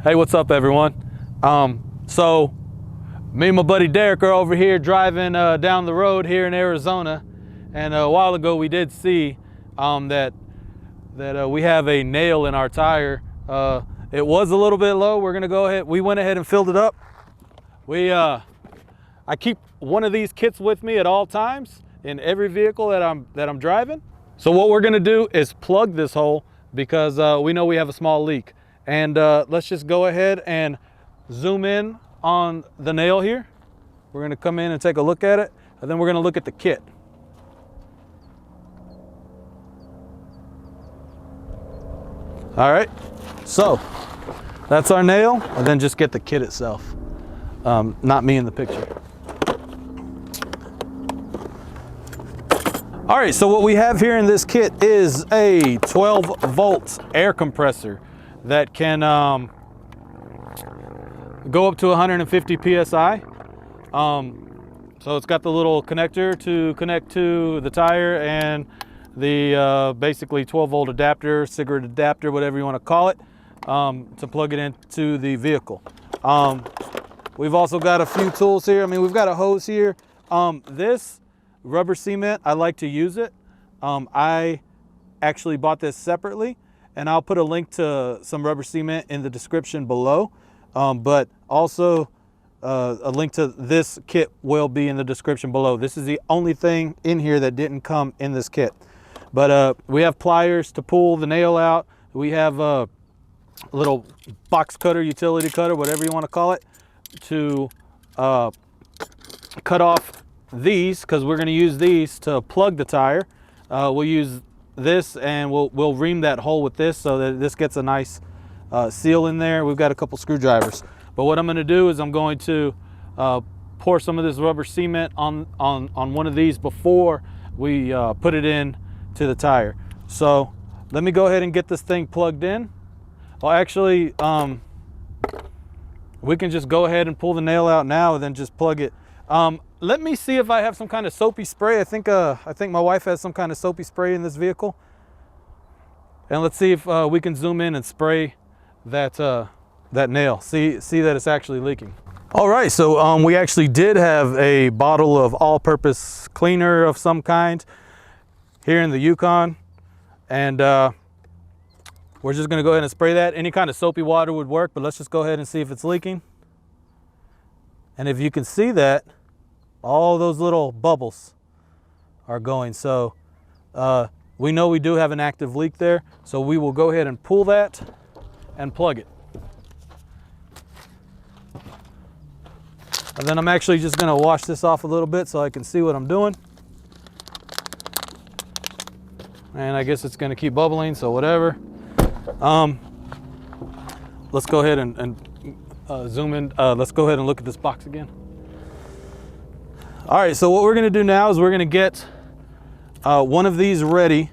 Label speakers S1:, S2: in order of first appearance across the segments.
S1: Hey, what's up, everyone? So me and my buddy Derek are over here driving down the road here in Arizona, and a while ago we did see that we have a nail in our tire. It was a little bit low. We're gonna go ahead. We went ahead and filled it up. I keep one of these kits with me at all times in every vehicle that I'm driving. So what we're gonna do is plug this hole because we know we have a small leak. And let's just go ahead and zoom in on the nail here. We're gonna come in and take a look at it, and then we're gonna look at the kit. All right, so that's our nail, and then just get the kit itself. Not me in the picture. All right, so what we have here in this kit is a 12-volt air compressor that can go up to 150 PSI. So it's got the little connector to connect to the tire and the basically 12-volt adapter, cigarette adapter, whatever you want to call it, to plug it into the vehicle. We've also got a few tools here. I mean, we've got a hose here. This rubber cement, I like to use it. I actually bought this separately, and I'll put a link to some rubber cement in the description below. But also a link to this kit will be in the description below. This is the only thing in here that didn't come in this kit. But we have pliers to pull the nail out. We have a little box cutter, utility cutter, whatever you want to call it, to cut off these, because we're going to use these to plug the tire. We'll use this, and we'll ream that hole with this so that this gets a nice seal in there. We've got a couple screwdrivers, but what I'm going to do is I'm going to pour some of this rubber cement on one of these before we put it in to the tire. So let me go ahead and get this thing plugged in. Well, actually, we can just go ahead and pull the nail out now and then just plug it. Let me see if I have some kind of soapy spray. I think my wife has some kind of soapy spray in this vehicle. And let's see if we can zoom in and spray that nail. See that it's actually leaking. All right, so we actually did have a bottle of all-purpose cleaner of some kind here in the Yukon. And we're just gonna go ahead and spray that. Any kind of soapy water would work, but let's just go ahead and see if it's leaking. And if you can see that, all those little bubbles are going. So we know we do have an active leak there. So we will go ahead and pull that and plug it. And then I'm actually just gonna wash this off a little bit so I can see what I'm doing. And I guess it's gonna keep bubbling, so whatever. Let's go ahead and zoom in. Let's go ahead and look at this box again. All right, so what we're gonna do now is we're gonna get one of these ready.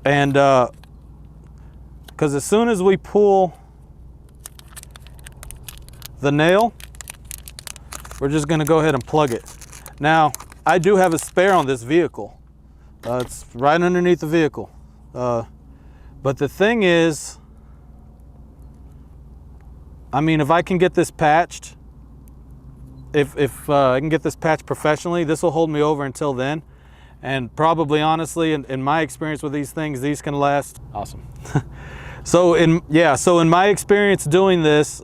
S1: And because as soon as we pull the nail, we're just gonna go ahead and plug it. Now, I do have a spare on this vehicle. It's right underneath the vehicle. But the thing is, I mean, if I can get this patched, if I can get this patched professionally, this will hold me over until then. And probably, honestly, in my experience with these things, these can last. Awesome. So in my experience doing this,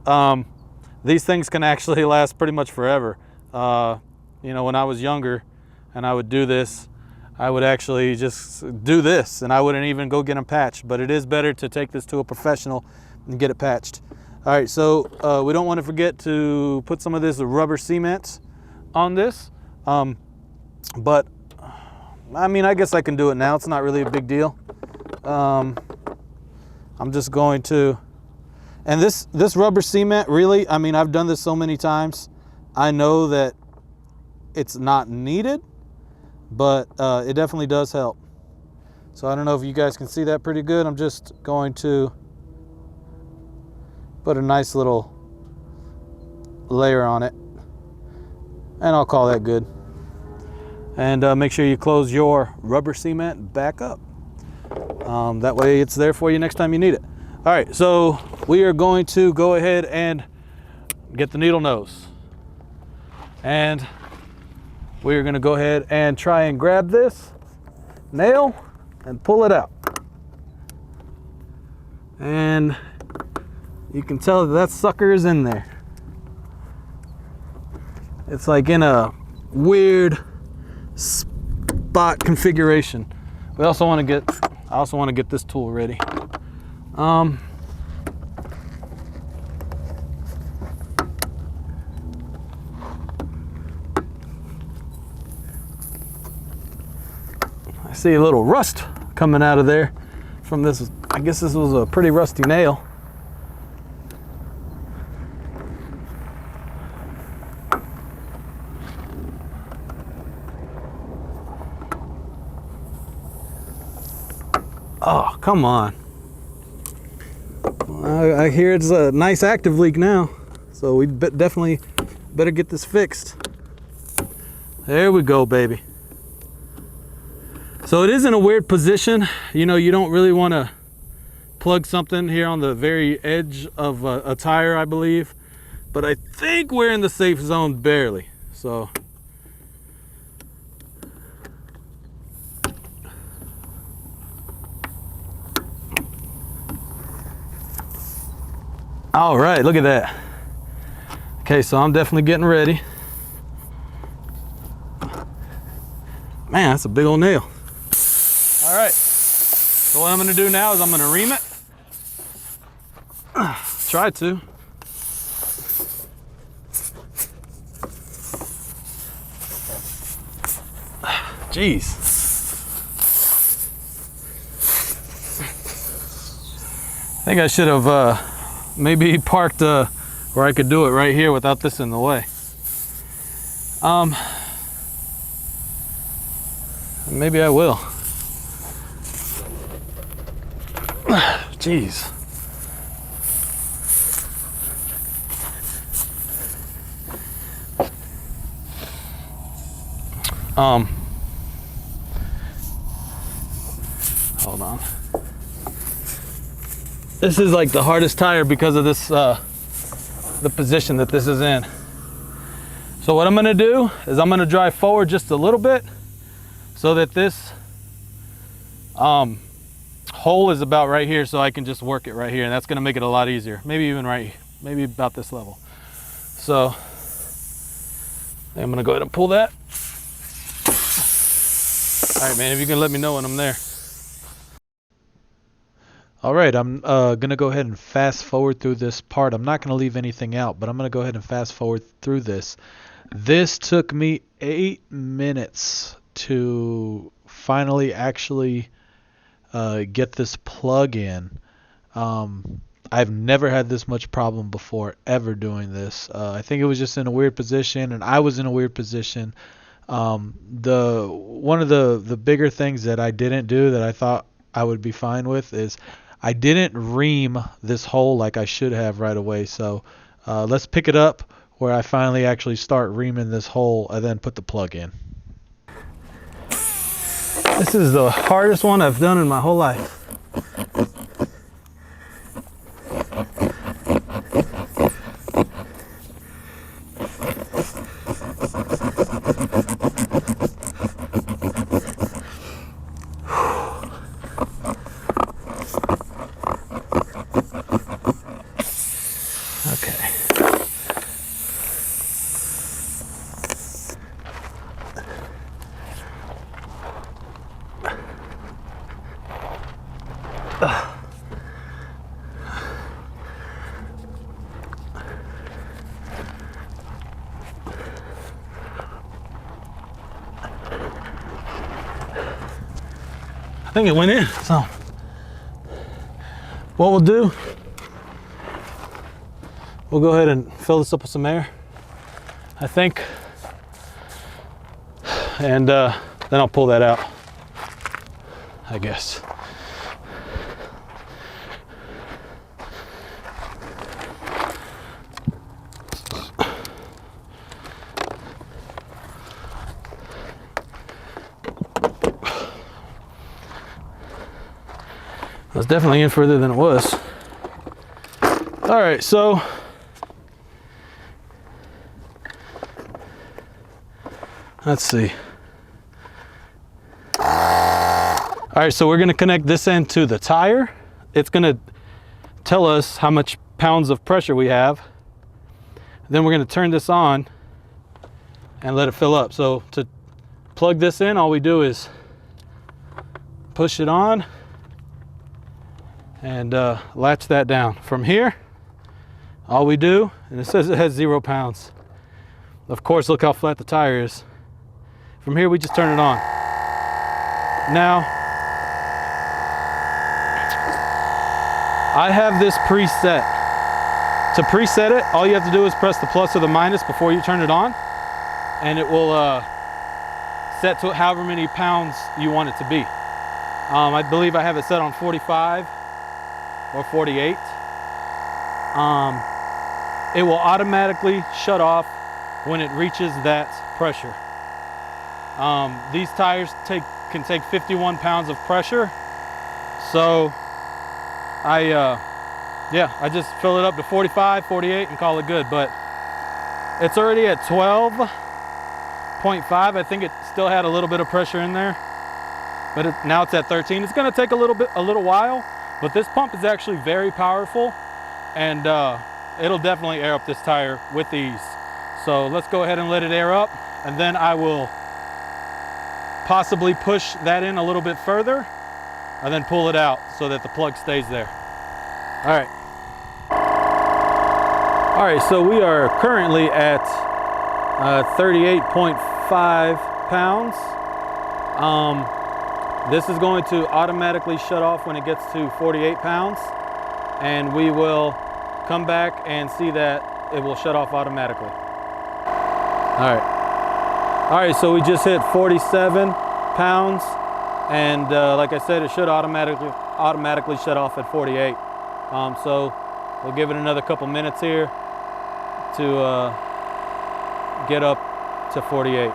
S1: these things can actually last pretty much forever. You know, when I was younger and I would do this, I would actually just do this and I wouldn't even go get them patched. But it is better to take this to a professional and get it patched. All right, so we don't want to forget to put some of this rubber cement on this. But I mean, I guess I can do it now. It's not really a big deal. I'm just going to, and this rubber cement, really, I mean, I've done this so many times. I know that it's not needed, but it definitely does help. So I don't know if you guys can see that pretty good. I'm just going to put a nice little layer on it, and I'll call that good. And make sure you close your rubber cement back up. That way it's there for you next time you need it. All right, so we are going to go ahead and get the needle nose. And we are gonna go ahead and try and grab this nail and pull it out. And you can tell that sucker is in there. It's like in a weird spot configuration. I also want to get this tool ready. I see a little rust coming out of there from this. I guess this was a pretty rusty nail. Oh, come on. I hear it's a nice active leak now, so we definitely better get this fixed. There we go, baby. So it is in a weird position. You know, you don't really want to plug something here on the very edge of a tire, I believe. But I think we're in the safe zone barely. So all right, look at that. Okay, so I'm definitely getting ready. Man, that's a big old nail. All right, so what I'm gonna do now is I'm gonna ream it. Try to. Jeez. I think I should have maybe parked where I could do it right here without this in the way. Maybe I will. Jeez. Hold on. This is like the hardest tire because of this, the position that this is in. So what I'm gonna do is I'm gonna drive forward just a little bit so that this hole is about right here, so I can just work it right here, and that's gonna make it a lot easier. Maybe even maybe about this level. So I'm gonna go ahead and pull that. All right, man, if you can let me know when I'm there. All right, I'm gonna go ahead and fast forward through this part. I'm not gonna leave anything out, but I'm gonna go ahead and fast forward through this. This took me 8 minutes to finally actually get this plug in. I've never had this much problem before ever doing this. I think it was just in a weird position, and I was in a weird position. One of the bigger things that I didn't do that I thought I would be fine with is I didn't ream this hole like I should have right away. So let's pick it up where I finally actually start reaming this hole and then put the plug in. This is the hardest one I've done in my whole life. Okay. I think it went in, so what we'll do, we'll go ahead and fill this up with some air, I think, and then I'll pull that out, I guess. It's definitely in further than it was. All right, so let's see. All right, so we're gonna connect this end to the tire. It's gonna tell us how much pounds of pressure we have. Then we're gonna turn this on and let it fill up. So to plug this in, all we do is push it on and latch that down. From here, all we do, and it says it has 0 pounds. Of course, look how flat the tire is. From here, we just turn it on. Now, I have this preset. To preset it, all you have to do is press the plus or the minus before you turn it on, and it will set to however many pounds you want it to be. I believe I have it set on 45 or 48. It will automatically shut off when it reaches that pressure. These tires can take 51 pounds of pressure, so I just fill it up to 45, 48 and call it good. But it's already at 12.5. I think it still had a little bit of pressure in there, but now it's at 13. It's going to take a little while, but this pump is actually very powerful, and it'll definitely air up this tire with ease. So let's go ahead and let it air up, and then I will possibly push that in a little bit further and then pull it out so that the plug stays there. All right. All right, so we are currently at 38.5 pounds. This is going to automatically shut off when it gets to 48 pounds, and we will come back and see that it will shut off automatically. All right, so we just hit 47 pounds, and like I said, it should automatically shut off at 48. So we'll give it another couple minutes here to get up to 48.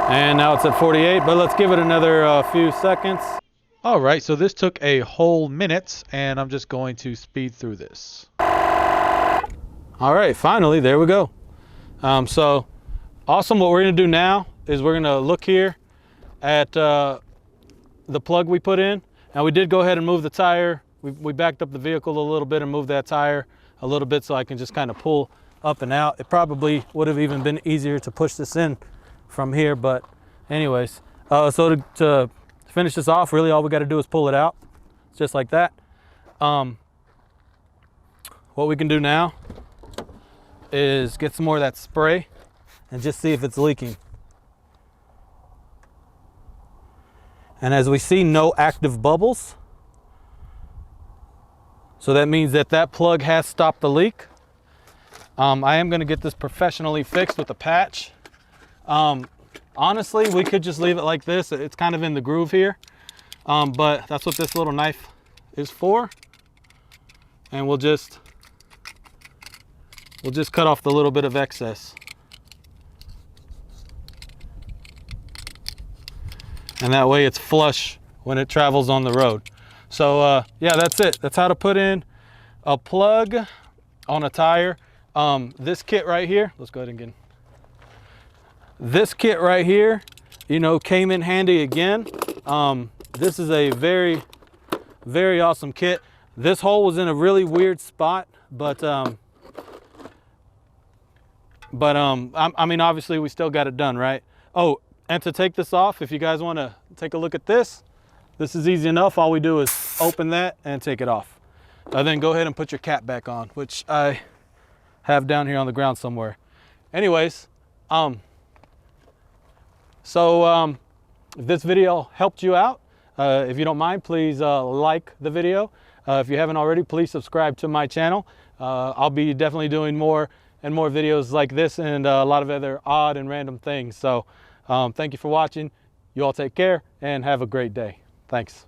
S1: And now it's at 48, but let's give it another few seconds.
S2: All right, so this took a whole minute, and I'm just going to speed through this.
S1: All right, finally, there we go. So awesome. What we're gonna do now is we're gonna look here at the plug we put in. Now we did go ahead and move the tire. We backed up the vehicle a little bit and moved that tire a little bit so I can just kind of pull up and out. It probably would have even been easier to push this in from here, but anyways. So to finish this off, really all we got to do is pull it out, just like that. What we can do now is get some more of that spray and just see if it's leaking. And as we see, no active bubbles. So that means that that plug has stopped the leak. I am going to get this professionally fixed with a patch. Honestly, we could just leave it like this. It's kind of in the groove here, but that's what this little knife is for. And we'll just cut off the little bit of excess. And that way it's flush when it travels on the road. So yeah, that's it. That's how to put in a plug on a tire. This kit right here, let's go ahead and get this kit right here, you know, came in handy again. This is a very, very awesome kit. This hole was in a really weird spot, but I mean, obviously we still got it done, right? Oh, and to take this off, if you guys want to take a look at this, this is easy enough. All we do is open that and take it off. Then go ahead and put your cap back on, which I have down here on the ground somewhere. Anyways, if this video helped you out, if you don't mind, please like the video. If you haven't already, please subscribe to my channel. I'll be definitely doing more and more videos like this and a lot of other odd and random things. So thank you for watching. You all take care and have a great day. Thanks.